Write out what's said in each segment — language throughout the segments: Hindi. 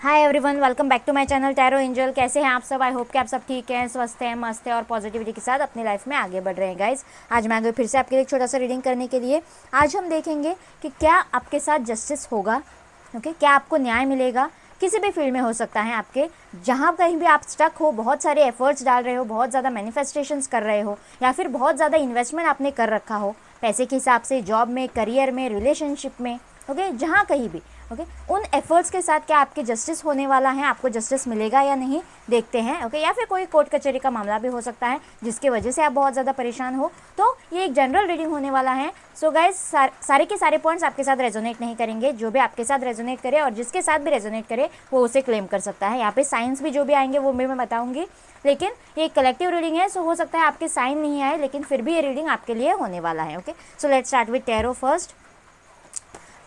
Hi everyone, welcome back to my channel tarot angel. कैसे हैं आप सब? आई होप कि आप सब ठीक हैं, स्वस्थ हैं, मस्त हैं और पॉजिटिविटी के साथ अपनी लाइफ में आगे बढ़ रहे हैं। गाइज, आज मैं आ गई फिर से आपके लिए एक छोटा सा रीडिंग करने के लिए। आज हम देखेंगे कि क्या आपके साथ जस्टिस होगा। ओके, क्या आपको न्याय मिलेगा। किसी भी फील्ड में हो सकता है आपके, जहाँ कहीं भी आप स्टक हो, बहुत सारे एफर्ट्स डाल रहे हो, बहुत ज़्यादा मैनिफेस्टेशंस कर रहे हो, या फिर बहुत ज़्यादा इन्वेस्टमेंट आपने कर रखा हो पैसे के हिसाब से, जॉब में, करियर में, रिलेशनशिप में, ओके, जहाँ कहीं भी, ओके, उन एफर्ट्स के साथ क्या आपके जस्टिस होने वाला है, आपको जस्टिस मिलेगा या नहीं, देखते हैं। ओके, या फिर कोई कोर्ट कचहरी का मामला भी हो सकता है जिसकी वजह से आप बहुत ज़्यादा परेशान हो। तो ये एक जनरल रीडिंग होने वाला है। सो गाइज, सारे के सारे पॉइंट्स आपके साथ रेजोनेट नहीं करेंगे। जो भी आपके साथ रेजोनेट करे और जिसके साथ भी रेजोनेट करे वो उसे क्लेम कर सकता है। यहाँ पे साइंस भी जो भी आएंगे वो भी मैं बताऊंगी, लेकिन ये कलेक्टिव रीडिंग है। सो हो सकता है आपके साइन नहीं आए, लेकिन फिर भी ये रीडिंग आपके लिए होने वाला है। Okay, so let's start with tarot first.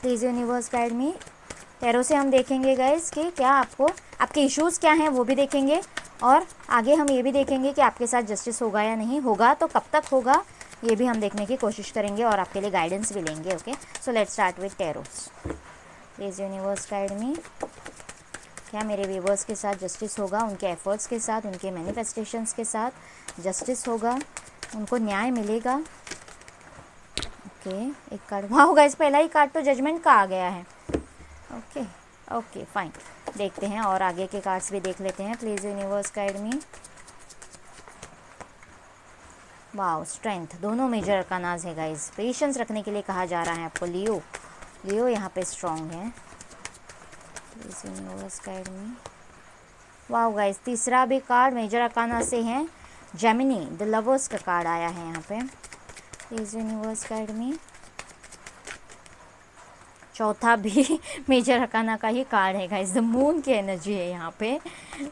Please universe guide me. Tarot से हम देखेंगे गाइस कि क्या आपको, आपके इश्यूज़ क्या हैं वो भी देखेंगे, और आगे हम ये भी देखेंगे कि आपके साथ जस्टिस होगा या नहीं होगा, तो कब तक होगा ये भी हम देखने की कोशिश करेंगे और आपके लिए गाइडेंस भी लेंगे। Okay, so let's start with tarots. Please universe guide me. क्या मेरे व्यूवर्स के साथ जस्टिस होगा, उनके एफर्ट्स के साथ, उनके मैनिफेस्टेशंस के साथ जस्टिस होगा, उनको न्याय मिलेगा। ओके, एक कार्ड, वाह गाइस, पहला ही कार्ड तो जजमेंट का आ गया है। ओके ओके फाइन, देखते हैं और आगे के कार्ड्स भी देख लेते हैं। Please universe guide me. Wow, strength, दोनों मेजर अरकानाज है गाइस। पेशेंस रखने के लिए कहा जा रहा है आपको। लियो यहाँ पे स्ट्रॉन्ग है। Please universe guide me. Wow guys, तीसरा भी कार्ड मेजर अरकाना से है। जेमिनी, द लवर्स का कार्ड आया है यहाँ पे। प्लीज़ यूनिवर्स गाइड मी। चौथा भी मेजर अरकाना का ही कार्ड है गाइस। द मून की एनर्जी है यहाँ पे।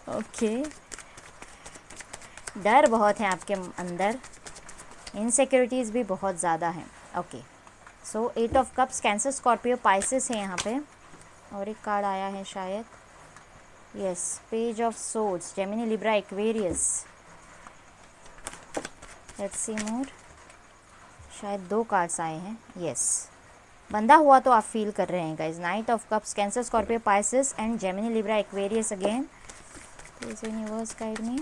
ओके, डर बहुत है आपके अंदर, इनसिक्योरिटीज़ भी बहुत ज़्यादा हैं। Okay, so 8 of cups, Cancer, Scorpio, Pisces है यहाँ पे। और एक कार्ड आया है शायद, yes, page of swords, Gemini, Libra, Aquarius. Let's see more. शायद 2 कार्ड्स आए हैं। यस, बंधा हुआ तो आप फील कर रहे हैं guys. Knight of cups, Cancer, Scorpio, Pisces and Gemini, Libra, Aquarius again. Please universe guide me.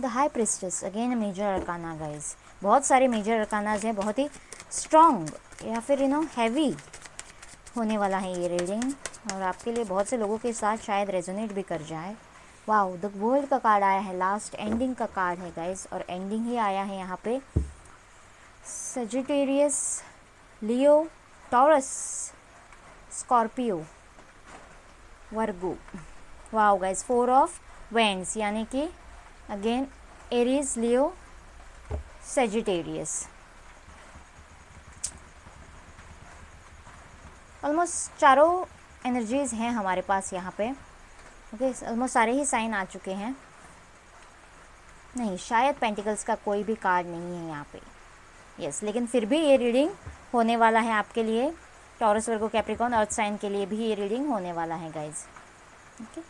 The high priestess, again major arcana guys. बहुत सारे मेजर अरकानाज हैं, बहुत ही स्ट्रॉन्ग या फिर हैवी होने वाला है ये रीडिंग, और आपके लिए बहुत से लोगों के साथ शायद रेजोनेट भी कर जाए। वाओ, द वर्ल्ड का कार्ड आया है, लास्ट एंडिंग का कार्ड है गाइज, और एंडिंग ही आया है यहाँ पे। Sagittarius, Leo, taurus, Scorpio, Virgo. Wow guys, 4 of vends, यानी कि अगेन एरीज, लियो, सजिटेरियस। ऑलमोस्ट चारों एनर्जीज़ हैं हमारे पास यहाँ पे। ओके, ऑलमोस्ट सारे ही साइन आ चुके हैं। नहीं, शायद पेंटिकल्स का कोई भी कार्ड नहीं है यहाँ पे। यस, लेकिन फिर भी ये रीडिंग होने वाला है आपके लिए। टॉरस, वर्गो, कैप्रिकॉर्न, अर्थ साइन के लिए भी ये रीडिंग होने वाला है guys. Okay,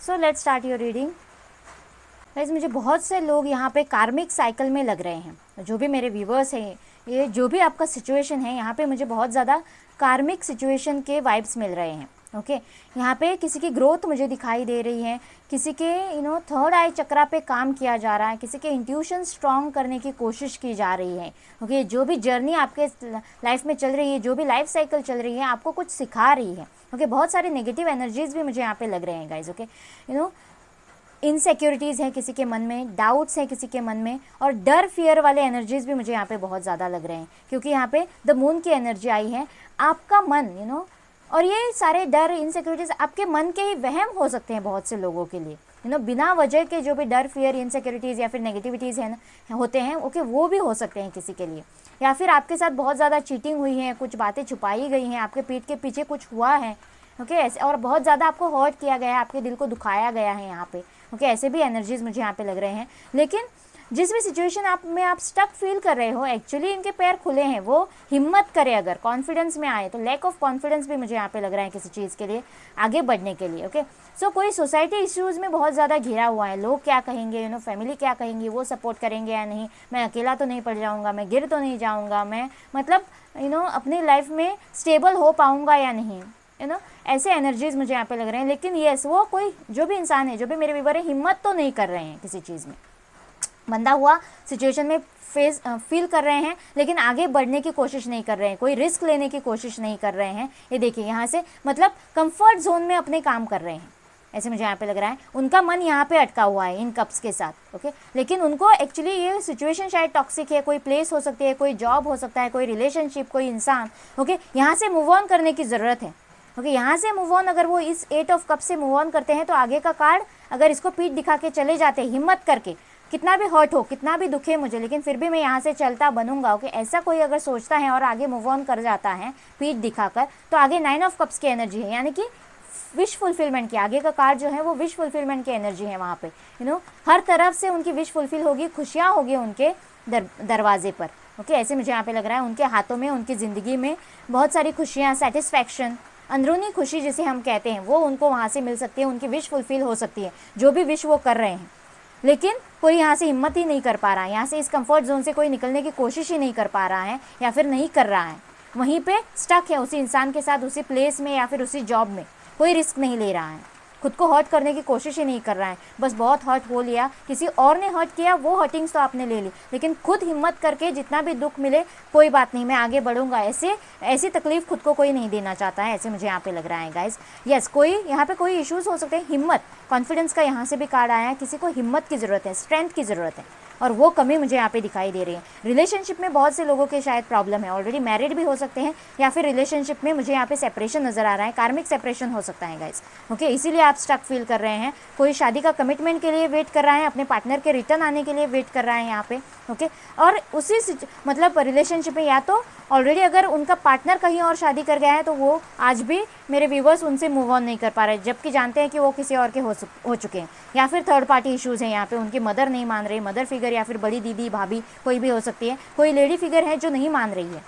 so let's start your reading. Guys, मुझे बहुत से लोग यहाँ पे कार्मिक साइकिल में लग रहे हैं। जो भी मेरे व्यूवर्स हैं, ये जो भी आपका सिचुएशन है, यहाँ पे मुझे बहुत ज़्यादा कार्मिक सिचुएशन के वाइब्स मिल रहे हैं। ओके, यहाँ पे किसी की ग्रोथ मुझे दिखाई दे रही है, किसी के थर्ड आई चक्रा पे काम किया जा रहा है, किसी के इंट्यूशन स्ट्रॉन्ग करने की कोशिश की जा रही है। ओके, जो भी जर्नी आपके लाइफ में चल रही है, जो भी लाइफ साइकिल चल रही है, आपको कुछ सिखा रही है। ओके, बहुत सारे नेगेटिव एनर्जीज भी मुझे यहाँ पे लग रहे हैं गाइज। ओके, इनसिक्योरिटीज़ हैं किसी के मन में, डाउट्स हैं किसी के मन में, और डर, फियर वाले एनर्जीज भी मुझे यहाँ पे बहुत ज़्यादा लग रहे हैं, क्योंकि यहाँ पे द मून की एनर्जी आई है। आपका मन और ये सारे डर, इनसिक्योरिटीज़ आपके मन के ही वहम हो सकते हैं बहुत से लोगों के लिए। बिना वजह के जो भी डर, फियर, इनसिक्योरिटीज़ या फिर नेगेटिविटीज़ हैं होते हैं, ओके, वो भी हो सकते हैं किसी के लिए। या फिर आपके साथ बहुत ज़्यादा चीटिंग हुई है, कुछ बातें छुपाई गई हैं, आपके पीठ के पीछे कुछ हुआ है। ओके, ऐसे, और बहुत ज़्यादा आपको हर्ट किया गया है, आपके दिल को दुखाया गया है यहाँ पे। ओके, ऐसे भी एनर्जीज मुझे यहाँ पे लग रहे हैं। लेकिन जिस भी सिचुएशन आप स्टक फील कर रहे हो, एक्चुअली इनके पैर खुले हैं, वो हिम्मत करे, अगर कॉन्फिडेंस में आए तो। लैक ऑफ कॉन्फिडेंस भी मुझे यहाँ पे लग रहा है किसी चीज़ के लिए आगे बढ़ने के लिए। ओके, सो कोई सोसाइटी इश्यूज़ में बहुत ज़्यादा घिरा हुआ है। लोग क्या कहेंगे, फैमिली क्या कहेंगी, वो सपोर्ट करेंगे या नहीं, मैं अकेला तो नहीं पड़ जाऊँगा, मैं गिर तो नहीं जाऊँगा, मैं मतलब अपनी लाइफ में स्टेबल हो पाऊँगा या नहीं, ऐसे एनर्जीज मुझे यहाँ पे लग रहे हैं। लेकिन यस, वो कोई जो भी इंसान है, जो भी मेरे व्यूवर है, हिम्मत तो नहीं कर रहे हैं किसी चीज़ में, बंधा हुआ सिचुएशन में फील कर रहे हैं, लेकिन आगे बढ़ने की कोशिश नहीं कर रहे हैं, कोई रिस्क लेने की कोशिश नहीं कर रहे हैं। ये देखिए यहाँ से मतलब कंफर्ट जोन में अपने काम कर रहे हैं, ऐसे मुझे यहाँ पे लग रहा है। उनका मन यहाँ पे अटका हुआ है इन कप्स के साथ, ओके। लेकिन उनको एक्चुअली ये सिचुएशन शायद टॉक्सिक है, कोई प्लेस हो सकती है, कोई जॉब हो सकता है, कोई रिलेशनशिप, कोई इंसान, ओके। यहाँ से मूव ऑन करने की ज़रूरत है, ओके। यहाँ से मूव ऑन, अगर वो इस 8 ऑफ कप से मूव ऑन करते हैं तो आगे का कार्ड, अगर इसको पीठ दिखा के चले जाते हैं हिम्मत करके, कितना भी हर्ट हो, कितना भी दुखे मुझे, लेकिन फिर भी मैं यहाँ से चलता बनूंगा, ओके। ऐसा कोई अगर सोचता है और आगे मूव ऑन कर जाता है पीठ दिखाकर, तो आगे 9 ऑफ कप्स की एनर्जी है, यानी कि विश फुलफिलमेंट की, आगे का कार्ड जो है वो विश फुलफिलमेंट की एनर्जी है। वहाँ पे हर तरफ से उनकी विश फुलफिल होगी, खुशियाँ होगी उनके दरवाजे पर, ओके। ऐसे मुझे यहाँ पे लग रहा है उनके हाथों में, उनकी ज़िंदगी में बहुत सारी खुशियाँ, सेटिस्फैक्शन, अंदरूनी खुशी जिसे हम कहते हैं, वो उनको वहाँ से मिल सकती है, उनकी विश फुलफिल हो सकती है, जो भी विश वो कर रहे हैं। लेकिन कोई यहाँ से हिम्मत ही नहीं कर पा रहा है, यहाँ से इस कंफर्ट जोन से कोई निकलने की कोशिश ही नहीं कर पा रहा है, या फिर नहीं कर रहा है, वहीं पे स्टक है उसी इंसान के साथ, उसी प्लेस में या फिर उसी जॉब में, कोई रिस्क नहीं ले रहा है, खुद को हर्ट करने की कोशिश ही नहीं कर रहा है। बस बहुत हर्ट हो लिया, किसी और ने हर्ट किया, वो हर्टिंग्स तो आपने ले ली, लेकिन खुद हिम्मत करके जितना भी दुख मिले कोई बात नहीं, मैं आगे बढ़ूंगा, ऐसी तकलीफ खुद को कोई नहीं देना चाहता है, ऐसे मुझे यहाँ पे लग रहा है गाइज। यस, कोई यहाँ पे कोई इश्यूज हो सकते हैं, हिम्मत, कॉन्फिडेंस का यहाँ से भी कार्ड आया है, किसी को हिम्मत की ज़रूरत है, स्ट्रेंथ की ज़रूरत है, और वो कमी मुझे यहाँ पे दिखाई दे रही है। रिलेशनशिप में बहुत से लोगों के शायद प्रॉब्लम है, ऑलरेडी मैरिड भी हो सकते हैं, या फिर रिलेशनशिप में मुझे यहाँ पे सेपरेशन नज़र आ रहा है, कार्मिक सेपरेशन हो सकता है गाइस, ओके। इसीलिए आप स्टक फील कर रहे हैं, कोई शादी का कमिटमेंट के लिए वेट कर रहा है, अपने पार्टनर के रिटर्न आने के लिए वेट कर रहा है यहाँ पे, ओके। और उसी मतलब रिलेशनशिप में या तो ऑलरेडी अगर उनका पार्टनर कहीं और शादी कर गया है, तो वो आज भी मेरे व्यूवर्स उनसे मूव ऑन नहीं कर पा रहे, जबकि जानते हैं कि वो किसी और के हो चुके हैं, या फिर थर्ड पार्टी इश्यूज़ हैं यहाँ पे, उनकी मदर नहीं मान रही, मदर फिगर या फिर बड़ी दीदी, भाभी, कोई भी हो सकती है, कोई लेडी फिगर है जो नहीं मान रही है,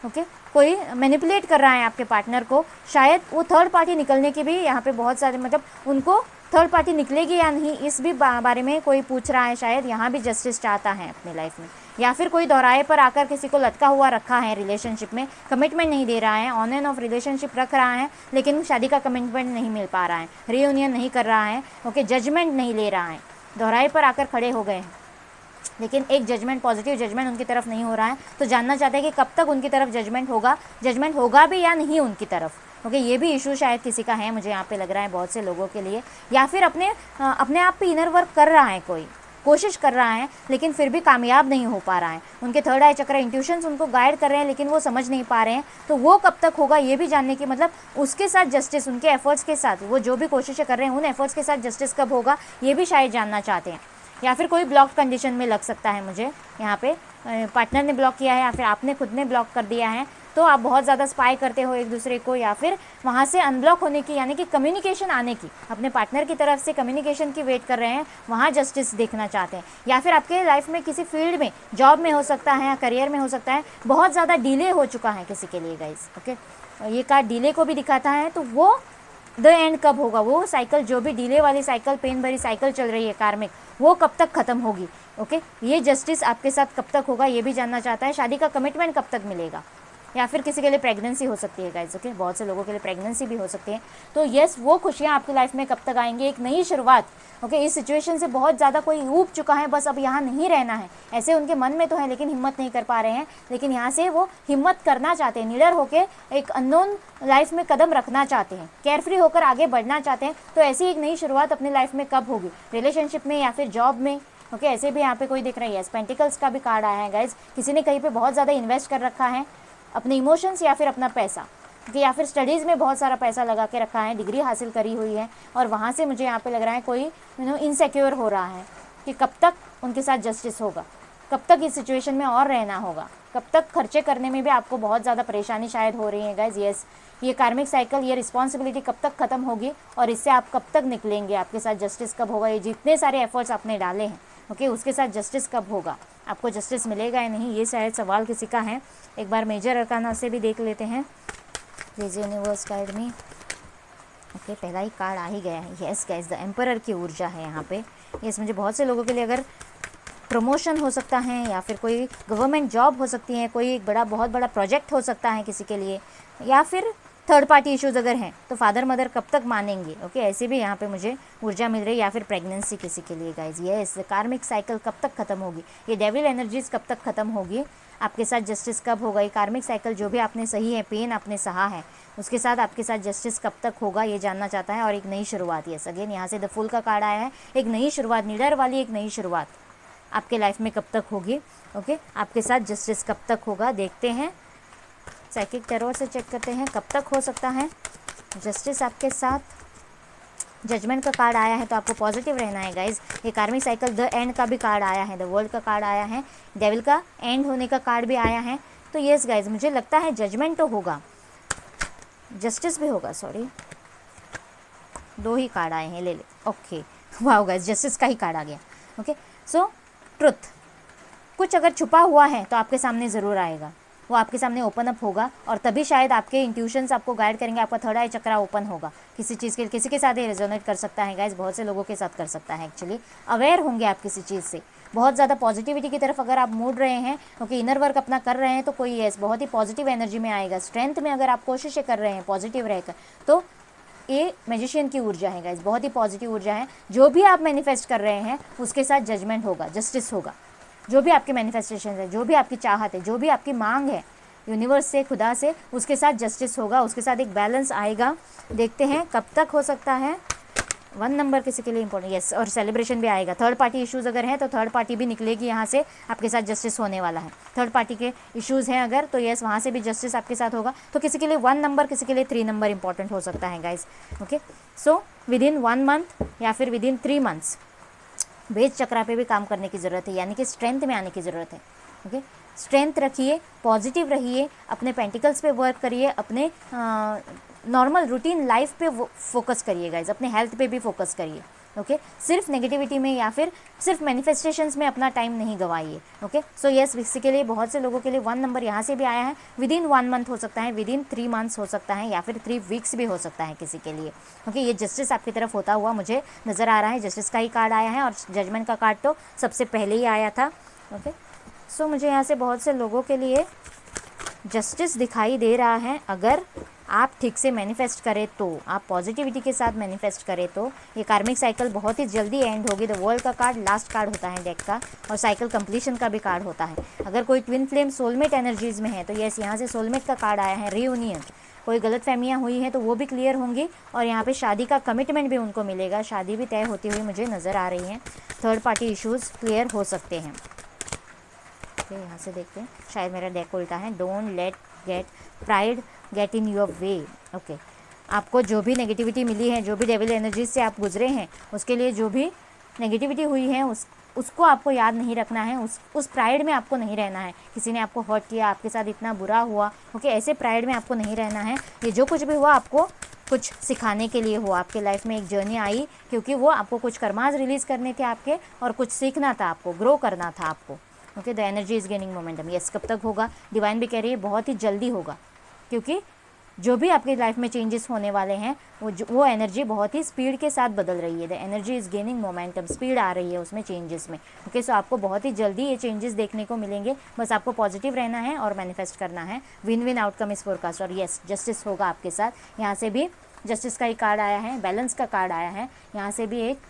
ओके। कोई मैनिपुलेट कर रहा है आपके पार्टनर को, शायद वो थर्ड पार्टी निकलने की भी यहाँ पे बहुत सारे, मतलब उनको थर्ड पार्टी निकलेगी या नहीं इस भी बारे में कोई पूछ रहा है, शायद यहाँ भी जस्टिस चाहता है अपनी लाइफ में, या फिर कोई दोहराए पर आकर किसी को लटका हुआ रखा है रिलेशनशिप में, कमिटमेंट नहीं दे रहा है, ऑन एंड ऑफ रिलेशनशिप रख रहा है, लेकिन शादी का कमिटमेंट नहीं मिल पा रहा है, रीयूनियन नहीं कर रहा है, ओके, जजमेंट नहीं ले रहा है, दोहराए पर आकर खड़े हो गए हैं, लेकिन एक जजमेंट, पॉजिटिव जजमेंट उनकी तरफ नहीं हो रहा है। तो जानना चाहते हैं कि कब तक उनकी तरफ जजमेंट होगा भी या नहीं उनकी तरफ, ओके। ये भी इशू शायद किसी का है, मुझे यहाँ पे लग रहा है बहुत से लोगों के लिए, या फिर अपने आप पे इनर वर्क कर रहा है, कोई कोशिश कर रहा है लेकिन फिर भी कामयाब नहीं हो पा रहा है, उनके थर्ड आई चक्र इंट्यूशंस उनको गाइड कर रहे हैं, लेकिन वो समझ नहीं पा रहे हैं, तो वो कब तक होगा ये भी जानने की, मतलब उसके साथ जस्टिस, उनके एफर्ट्स के साथ, वो जो भी कोशिशें कर रहे हैं उन एफर्ट्स के साथ जस्टिस कब होगा ये भी शायद जानना चाहते हैं। या फिर कोई ब्लॉक कंडीशन में लग सकता है, मुझे यहाँ पे पार्टनर ने ब्लॉक किया है या फिर आपने खुद ने ब्लॉक कर दिया है, तो आप बहुत ज़्यादा स्पाई करते हो एक दूसरे को, या फिर वहाँ से अनब्लॉक होने की, यानी कि कम्युनिकेशन आने की, अपने पार्टनर की तरफ से कम्युनिकेशन की वेट कर रहे हैं, वहाँ जस्टिस देखना चाहते हैं। या फिर आपके लाइफ में किसी फील्ड में, जॉब में हो सकता है या करियर में हो सकता है, बहुत ज़्यादा डिले हो चुका है किसी के लिए गाइस, ओके। ये कार्ड डिले को भी दिखाता है, तो वो द एंड कब होगा, वो साइकिल, जो भी डिले वाली साइकिल, पेन भरी साइकिल चल रही है कार्मिक, वो कब तक ख़त्म होगी, ओके। ये जस्टिस आपके साथ कब तक होगा ये भी जानना चाहता है। शादी का कमिटमेंट कब तक मिलेगा, या फिर किसी के लिए प्रेगनेंसी हो सकती है गाइस, ओके। बहुत से लोगों के लिए प्रेगनेंसी भी हो सकती है, तो यस, वो खुशियाँ आपकी लाइफ में कब तक आएंगी, एक नई शुरुआत, ओके। इस सिचुएशन से बहुत ज़्यादा कोई ऊब चुका है, बस अब यहाँ नहीं रहना है, ऐसे उनके मन में तो है लेकिन हिम्मत नहीं कर पा रहे हैं, लेकिन यहाँ से वो हिम्मत करना चाहते हैं, निडर होकर एक अननोन लाइफ में कदम रखना चाहते हैं, केयरफ्री होकर आगे बढ़ना चाहते हैं। तो ऐसी एक नई शुरुआत अपनी लाइफ में कब होगी, रिलेशनशिप में या फिर जॉब में, ओके। ऐसे भी यहाँ पे कोई दिख रहा है, पेंटिकल्स का भी कार्ड आया है गाइज, किसी ने कहीं पे बहुत ज़्यादा इन्वेस्ट कर रखा है अपने इमोशंस या फिर अपना पैसा, कि या फिर स्टडीज़ में बहुत सारा पैसा लगा के रखा है, डिग्री हासिल करी हुई है, और वहाँ से मुझे यहाँ पे लग रहा है कोई इनसिक्योर हो रहा है कि कब तक उनके साथ जस्टिस होगा, कब तक इस सिचुएशन में और रहना होगा, कब तक खर्चे करने में भी आपको बहुत ज़्यादा परेशानी शायद हो रही है गाइज। यस, ये कार्मिक साइकिल, ये रिस्पॉन्सिबिलिटी कब तक ख़त्म होगी और इससे आप कब तक निकलेंगे, आपके साथ जस्टिस कब होगा, ये जितने सारे एफर्ट्स आपने डाले हैं, ओके, उसके साथ जस्टिस कब होगा, आपको जस्टिस मिलेगा या नहीं, ये शायद सवाल किसी का है। एक बार मेजर अरकाना से भी देख लेते हैं, प्लीज यूनिवर्स गाइड में, ओके। पहला ही कार्ड आ ही गया है, यस गाइस, द एम्परर की ऊर्जा है यहाँ पे। यस, मुझे बहुत से लोगों के लिए अगर प्रमोशन हो सकता है, या फिर कोई गवर्नमेंट जॉब हो सकती है, कोई एक बहुत बड़ा प्रोजेक्ट हो सकता है किसी के लिए, या फिर थर्ड पार्टी इश्यूज़ अगर हैं तो फादर मदर कब तक मानेंगे, ओके, ऐसे भी यहाँ पे मुझे ऊर्जा मिल रही है, या फिर प्रेगनेंसी किसी के लिए गाइज। यस, कार्मिक साइकिल कब तक खत्म होगी, ये डेविल एनर्जीज कब तक खत्म होगी, आपके साथ जस्टिस कब होगा, ये कार्मिक साइकिल जो भी आपने सही है, पेन आपने सहा है, उसके साथ आपके साथ जस्टिस कब तक होगा ये जानना चाहता है। और एक नई शुरुआत, यस अगेन यहाँ से द फुल का कार्ड आया है, एक नई शुरुआत, निडर वाली एक नई शुरुआत आपके लाइफ में कब तक होगी, ओके, आपके साथ जस्टिस कब तक होगा, देखते हैं साइकिक टेरर से चेक करते हैं कब तक हो सकता है जस्टिस आपके साथ। जजमेंट का कार्ड आया है तो आपको पॉजिटिव रहना है गाइज। ये कार्मिक साइकिल द एंड का भी कार्ड आया है, द वर्ल्ड का कार्ड आया है, डेविल का एंड होने का कार्ड भी आया है। तो यस गाइज, मुझे लगता है जजमेंट तो होगा, जस्टिस भी होगा, सॉरी 2 ही कार्ड आए हैं, ले ले, ओके, वाह गाइज, जस्टिस का ही कार्ड आ गया, ओके। सो ट्रुथ, कुछ अगर छुपा हुआ है तो आपके सामने ज़रूर आएगा, वो आपके सामने ओपन अप होगा, और तभी शायद आपके इंट्यूशंस आपको गाइड करेंगे, आपका थर्ड आई चक्रा ओपन होगा किसी चीज़ के, किसी के साथ ये रेजोनेट कर सकता है गाइज, बहुत से लोगों के साथ कर सकता है एक्चुअली। अवेयर होंगे आप किसी चीज़ से, बहुत ज़्यादा पॉजिटिविटी की तरफ अगर आप मुड़ रहे हैं, क्योंकि इनर वर्क अपना कर रहे हैं, तो कोई यस बहुत ही पॉजिटिव एनर्जी में आएगा। स्ट्रेंथ में अगर आप कोशिशें कर रहे हैं पॉजिटिव रहकर, तो ये मैजिशियन की ऊर्जा है गाइज, बहुत ही पॉजिटिव ऊर्जा है। जो भी आप मैनिफेस्ट कर रहे हैं उसके साथ जजमेंट होगा, जस्टिस होगा। जो भी आपके मैनिफेस्टेशन है, जो भी आपकी चाहत है, जो भी आपकी मांग है यूनिवर्स से, खुदा से, उसके साथ जस्टिस होगा, उसके साथ एक बैलेंस आएगा। देखते हैं कब तक हो सकता है। 1 नंबर किसी के लिए इंपॉर्टेंट, यस, और सेलिब्रेशन भी आएगा। थर्ड पार्टी इश्यूज़ अगर हैं तो थर्ड पार्टी भी निकलेगी यहाँ से, आपके साथ जस्टिस होने वाला है। थर्ड पार्टी के इश्यूज़ हैं अगर, तो यस वहाँ से भी जस्टिस आपके साथ होगा। तो किसी के लिए 1 नंबर, किसी के लिए 3 नंबर इंपॉर्टेंट हो सकता है guys, okay. So with in 1 month या फिर विद इन 3 मंथ्स बेज चक्रा पे भी काम करने की ज़रूरत है, यानी कि स्ट्रेंथ में आने की ज़रूरत है, ओके। स्ट्रेंथ रखिए, पॉजिटिव रहिए, अपने पेंटिकल्स पे वर्क करिए, अपने नॉर्मल रूटीन लाइफ पे फोकस करिए गाइज, अपने हेल्थ पे भी फोकस करिए, ओके। सिर्फ नेगेटिविटी में या फिर सिर्फ मैनिफेस्टेशंस में अपना टाइम नहीं गवाइए, ओके। सो यस, इसी के लिए बहुत से लोगों के लिए 1 नंबर यहाँ से भी आया है। विद इन 1 मंथ हो सकता है, विद इन 3 मंथ्स हो सकता है, या फिर 3 वीक्स भी हो सकता है किसी के लिए, ओके। ये जस्टिस आपकी तरफ होता हुआ मुझे नज़र आ रहा है, जस्टिस का ही कार्ड आया है, और जजमेंट का कार्ड तो सबसे पहले ही आया था, ओके। सो मुझे यहाँ से बहुत से लोगों के लिए जस्टिस दिखाई दे रहा है। अगर आप ठीक से मैनिफेस्ट करें तो, आप पॉजिटिविटी के साथ मैनिफेस्ट करें तो ये कार्मिक साइकिल बहुत ही जल्दी एंड होगी। द वर्ल्ड का कार्ड लास्ट कार्ड होता है डेक का, और साइकिल कंप्लीशन का भी कार्ड होता है। अगर कोई ट्विन फ्लेम सोलमेट एनर्जीज में है तो यस, यहाँ से सोलमेट का कार्ड आया है, रीयूनियन। कोई गलत फहमियाँ हुई हैं तो वो भी क्लियर होंगी, और यहाँ पे शादी का कमिटमेंट भी उनको मिलेगा, शादी भी तय होती हुई मुझे नज़र आ रही है। थर्ड पार्टी इश्यूज़ क्लियर हो सकते हैं। यहाँ से देखते हैं, शायद मेरा डेक उल्टा है। Don't let get pride get in your way, okay. आपको जो भी नेगेटिविटी मिली है, जो भी डेविल एनर्जीज से आप गुजरे हैं, उसके लिए जो भी नेगेटिविटी हुई है उसको आपको याद नहीं रखना है, उस प्राइड में आपको नहीं रहना है। किसी ने आपको हर्ट किया, आपके साथ इतना बुरा हुआ, ओके, ऐसे प्राइड में आपको नहीं रहना है। ये जो कुछ भी हुआ आपको कुछ सिखाने के लिए हुआ, आपके लाइफ में एक जर्नी आई, क्योंकि वो आपको कुछ कर्माज रिलीज़ करने थे आपके, और कुछ सीखना था आपको, ग्रो करना था आपको, okay. The energy is gaining momentum, yes. कब तक होगा? डिवाइन भी कह रही है बहुत ही जल्दी होगा, क्योंकि जो भी आपकी लाइफ में चेंजेस होने वाले हैं वो एनर्जी बहुत ही स्पीड के साथ बदल रही है। The energy is gaining momentum, speed आ रही है उसमें चेंजेस में, ओके। सो आपको बहुत ही जल्दी ये चेंजेस देखने को मिलेंगे, बस आपको पॉजिटिव रहना है और मैनिफेस्ट करना है। विन विन आउटकम इस फोरकास्ट, और यस जस्टिस होगा आपके साथ। यहाँ से भी जस्टिस का ही कार्ड आया है, बैलेंस का कार्ड आया है, यहाँ से भी एक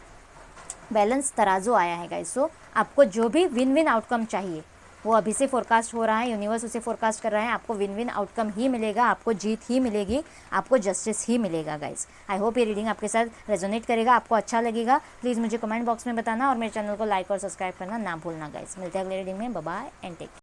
बैलेंस तराजू आया है गाइस। सो आपको जो भी विन विन आउटकम चाहिए वो अभी से फोरकास्ट हो रहा है, यूनिवर्स उसे फोरकास्ट कर रहा है। आपको विन विन आउटकम ही मिलेगा, आपको जीत ही मिलेगी, आपको जस्टिस ही मिलेगा गाइस। आई होप ये रीडिंग आपके साथ रेजोनेट करेगा, आपको अच्छा लगेगा। प्लीज़ मुझे कमेंट बॉक्स में बताना, और मेरे चैनल को लाइक और सब्सक्राइब करना ना भूलना गाइस। मिलते हैं अगले रीडिंग में, बाय बाय एंड टेक।